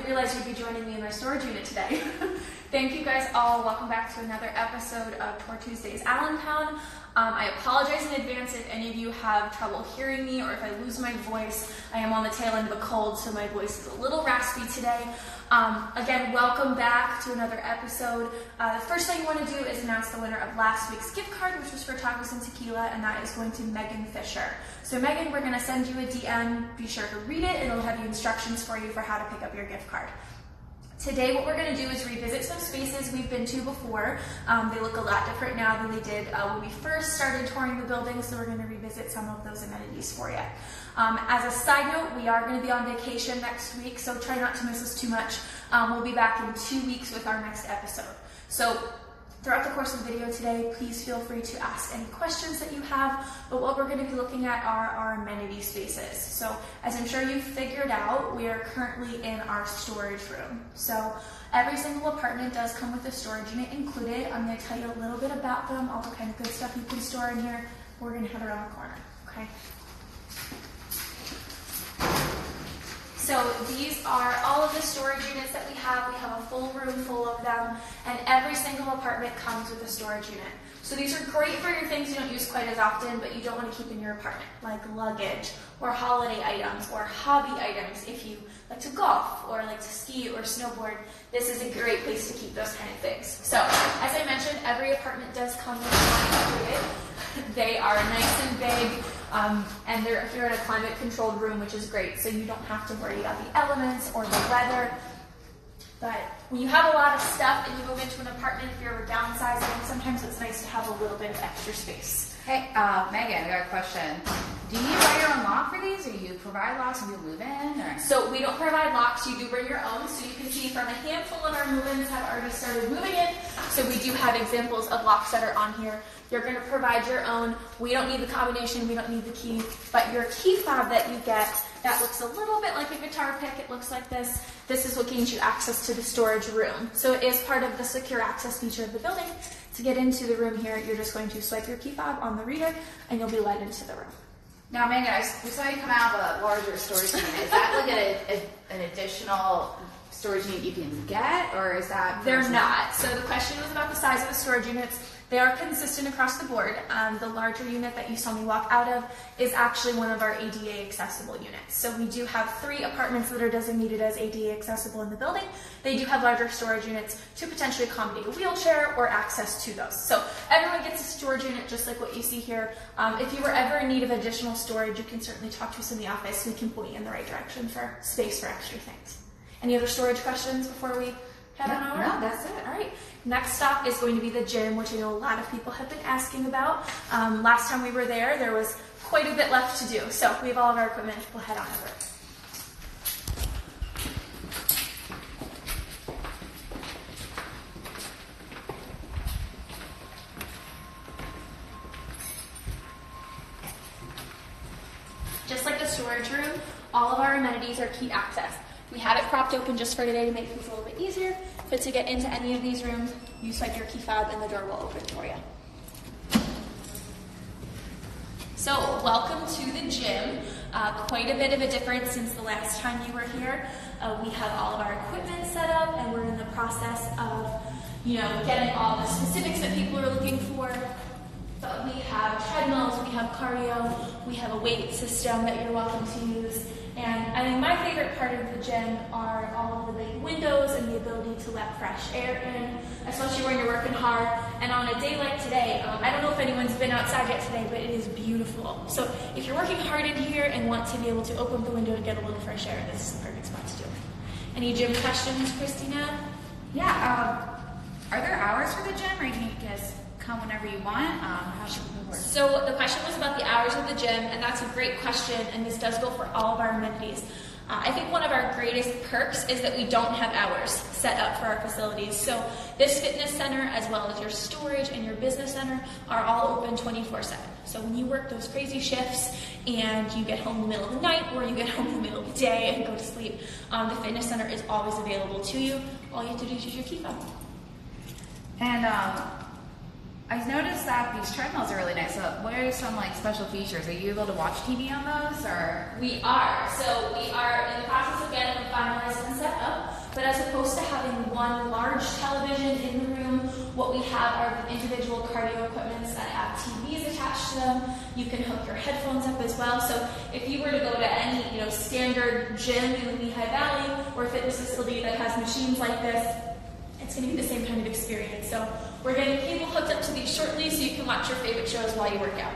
realize you'd be joining me in my storage unit today. Thank you guys all. Welcome back to another episode of Tour Tuesdays Allentown. I apologize in advance if any of you have trouble hearing me or if I lose my voice. I am on the tail end of a cold, so my voice is a little raspy today. Again, welcome back to another episode. The first thing I want to do is announce the winner of last week's gift card, which was for tacos and tequila, and that is going to Megan Fisher. So Megan, we're going to send you a DM. Be sure to read it. It'll have you instructions for you for how to pick up your gift card. Today what we're going to do is revisit some spaces we've been to before. They look a lot different now than they did when we first started touring the building, so we're going to revisit some of those amenities for you. As a side note, we are going to be on vacation next week, so try not to miss us too much. We'll be back in 2 weeks with our next episode. So throughout the course of the video today, please feel free to ask any questions that you have, but what we're going to be looking at are our amenity spaces. So as I'm sure you've figured out, we are currently in our storage room. So every single apartment does come with a storage unit included. I'm going to tell you a little bit about them, all the kind of good stuff you can store in here. We're going to head around the corner, okay? So these are all of the storage units that we have. We have a full room full of them, and every single apartment comes with a storage unit. So these are great for your things you don't use quite as often, but you don't want to keep in your apartment, like luggage, or holiday items, or hobby items. If you like to golf, or like to ski, or snowboard, this is a great place to keep those kind of things. So, as I mentioned, every apartment does come with one included. They are nice and big, and they're here in a climate-controlled room, which is great, so you don't have to worry about the elements or the weather. But when you have a lot of stuff and you move into an apartment, if you're ever downsizing, sometimes it's nice to have a little bit of extra space. Hey, Megan, I got a question. Do you buy your own lock for these, or do you provide locks when you move in? Or? So we don't provide locks, you do bring your own. So you can see from a handful of our move-ins have already started moving in. So we do have examples of locks that are on here. You're going to provide your own. We don't need the combination, we don't need the key, but your key fob that you get, that looks a little bit like a guitar pick. It looks like this. This is what gains you access to the storage room. So it is part of the secure access feature of the building. To get into the room here, you're just going to swipe your key fob on the reader, and you'll be led into the room. Now, Megan, we saw you come out of a larger storage unit. Is that like an additional storage unit you can get, or is that? They're not. So the question was about the size of the storage units. They are consistent across the board. The larger unit that you saw me walk out of is actually one of our ADA accessible units. So we do have 3 apartments that are designated as ADA accessible in the building. They do have larger storage units to potentially accommodate a wheelchair or access to those. So everyone gets a storage unit just like what you see here. If you were ever in need of additional storage, you can certainly talk to us in the office. We can point you in the right direction for space for extra things. Any other storage questions before we head on over? No, that's it. All right. Next stop is going to be the gym, which I know a lot of people have been asking about. Last time we were there, there was quite a bit left to do. So we have all of our equipment. We'll head on over. Just like the storage room, all of our amenities are key access. We have it propped open just for today to make things a little bit easier, but to get into any of these rooms, you swipe your key fob and the door will open for you. So welcome to the gym. Quite a bit of a difference since the last time you were here. We have all of our equipment set up, and we're in the process of, getting all the specifics that people are looking for. But we have treadmills, we have cardio, we have a weight system that you're welcome to use. And I think my favorite part of the gym are all of the big windows and the ability to let fresh air in, especially when you're working hard. And on a day like today, I don't know if anyone's been outside yet today, but it is beautiful. So if you're working hard in here and want to be able to open up the window and get a little fresh air, this is the perfect spot to do it. Any gym questions, Christina? Yeah. Are there hours for the gym, or can you just come whenever you want? How should we work? So the question was about the hours of the gym, and that's a great question, and this does go for all of our amenities. I think one of our greatest perks is that we don't have hours set up for our facilities. So this fitness center, as well as your storage and your business center, are all open 24/7. So when you work those crazy shifts and you get home in the middle of the night, or you get home in the middle of the day and go to sleep, the fitness center is always available to you. All you have to do is use your key fob. And I noticed that these treadmills are really nice. So what are some special features? Are you able to watch TV on those, or? We are. So we are in the process of getting them finalized and set up. having one large television in the room, what we have are the individual cardio equipments that have TVs attached to them. You can hook your headphones up as well. So if you were to go to any standard gym in the Lehigh Valley or fitness facility that has machines like this, it's going to be the same kind of experience. So we're getting cable hooked up to these shortly so you can watch your favorite shows while you work out.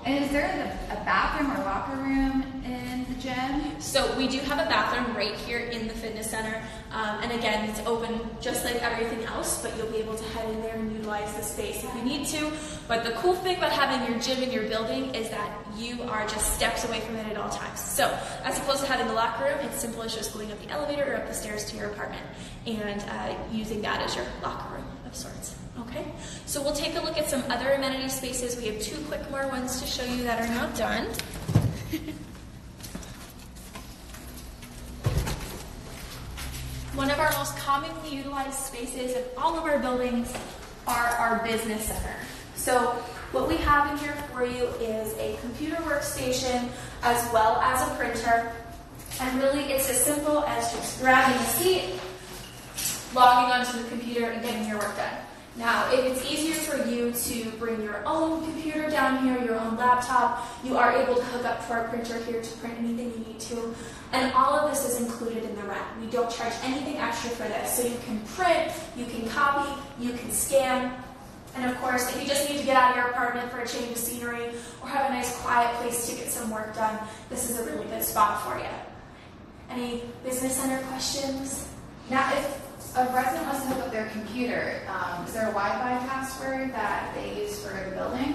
And is there a bathroom or locker room in the gym? So we do have a bathroom right here in the fitness center. And again, it's open just like everything else, but you'll be able to head in there and utilize the space if you need to. But the cool thing about having your gym in your building is that you are just steps away from it at all times. So as opposed to having the locker room, it's simple as just going up the elevator or up the stairs to your apartment and using that as your locker room of sorts. Okay, so we'll take a look at some other amenity spaces. We have 2 quick more ones to show you that are not done. One of our most commonly utilized spaces in all of our buildings are our business center. So what we have in here for you is a computer workstation as well as a printer. And really it's as simple as just grabbing a seat, logging onto the computer and getting your work done. Now, if it's easier for you to bring your own computer down here, your own laptop, you are able to hook up to our printer here to print anything you need to. And all of this is included in the rent. We don't charge anything extra for this. So you can print, you can copy, you can scan. And of course, if you just need to get out of your apartment for a change of scenery or have a nice quiet place to get some work done, this is a really good spot for you. Any business center questions? Now, if a resident wants to hook up their computer, is there a Wi-Fi password that they use for the building?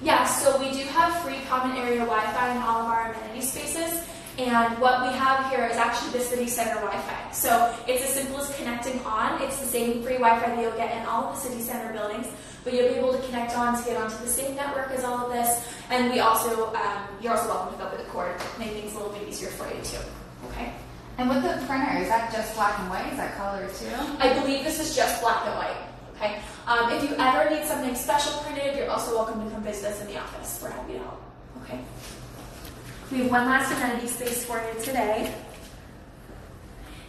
Yeah, so we do have free common area Wi-Fi in all of our amenity spaces. And what we have here is actually the city center Wi-Fi. So it's as simple as connecting on. It's the same free Wi-Fi that you'll get in all of the city center buildings, but you'll be able to connect on to get onto the same network as all of this. And we also, you're also welcome to hook up with a cord, make things a little bit easier for you too. Okay. And with the printer, is that just black and white? Is that color too? I believe this is just black and white. Okay. If you ever need something special printed, you're also welcome to come visit us in the office. We're happy to help. Okay. We have one last amenity space for you today.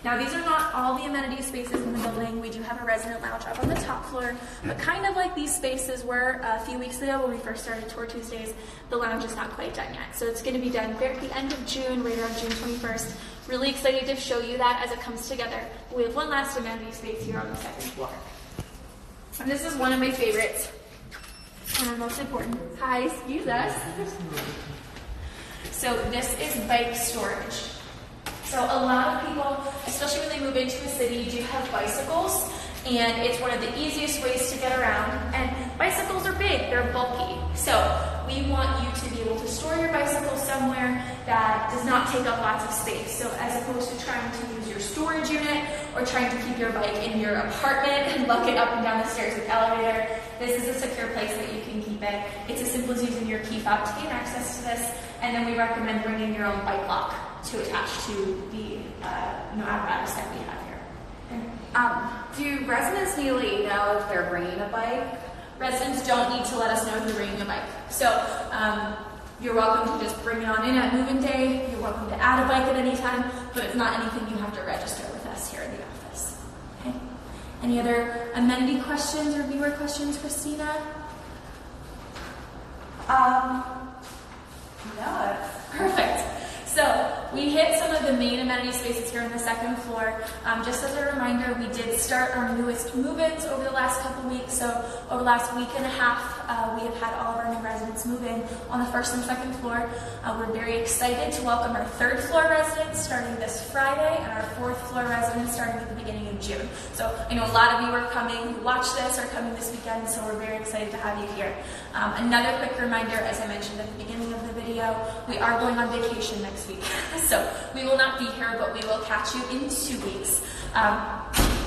Now, these are not all the amenity spaces in the building. We do have a resident lounge up on the top floor, but kind of like these spaces were a few weeks ago when we first started Tour Tuesdays, the lounge is not quite done yet. So it's going to be done at the end of June, right around June 21st. Really excited to show you that as it comes together. We have one last amenity space here on the 2nd floor. And this is one of my favorites and our most important. Hi, excuse us. So this is bike storage. So a lot of people, especially when they move into a city, do have bicycles, and it's one of the easiest ways to get around. And bicycles are big, they're bulky. So we want you to be able to store your bicycle somewhere that does not take up lots of space. So as opposed to trying to use your storage unit or trying to keep your bike in your apartment and lug it up and down the stairs with the elevator, this is a secure place that you can keep it. It's as simple as using your key fob to gain access to this. And then we recommend bringing your own bike lock to attach to the apparatus that we have here. Do residents need to let you know if they're bringing a bike? Residents don't need to let us know if you're bringing a bike. So you're welcome to just bring it on in at move-in day. You're welcome to add a bike at any time, but it's not anything you have to register with us here in the office. Okay. Any other amenity questions or viewer questions, Christina? No, that's perfect. So we hit some of the main amenity spaces here on the 2nd floor. Just as a reminder, we did start our newest move-ins over the last couple weeks. So over the last week and a half, we have had all of our new residents move in on the 1st and 2nd floor. We're very excited to welcome our 3rd floor residents starting this Friday and our 4th floor residents starting at the beginning of June. So I know a lot of you are coming, who watch this, are coming this weekend, so we're very excited to have you here. Another quick reminder, as I mentioned at the beginning of the video, we are going on vacation next week. So we will not be here, but we will catch you in 2 weeks.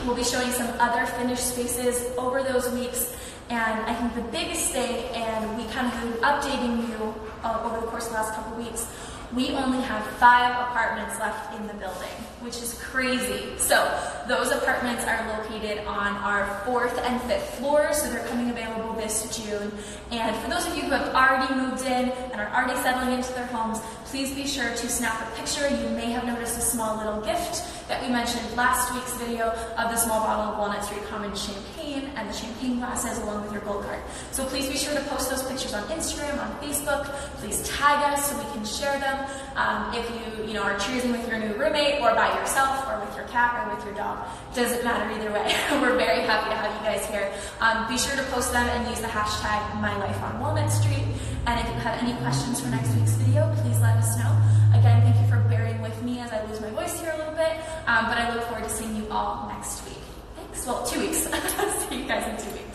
We'll be showing some other finished spaces over those weeks. And I think the biggest thing, and we kind of been updating you over the course of the last couple weeks, we only have 5 apartments left in the building, which is crazy. So those apartments are located on our 4th and 5th floors, so they're coming available this June. And for those of you who have already moved in and are already settling into their homes, please be sure to snap a picture. You may have noticed a small little gift that we mentioned last week's video of the small bottle of Walnut Street Common champagne and the champagne glasses along with your gold card. So please be sure to post those pictures on Instagram, on Facebook. Please tag us so we can share them. If you are cheersing with your new roommate or by yourself or with your cat or with your dog, doesn't matter either way. We're very happy to have you guys here. Be sure to post them and use the hashtag #MyLifeOnWalnut.Street. And if you have any questions for next week's video, please let us know. Again, thank you for bearing with me as I lose my voice here a little bit, but I look forward to seeing you all next week. Thanks. Well, 2 weeks. See you guys in 2 weeks.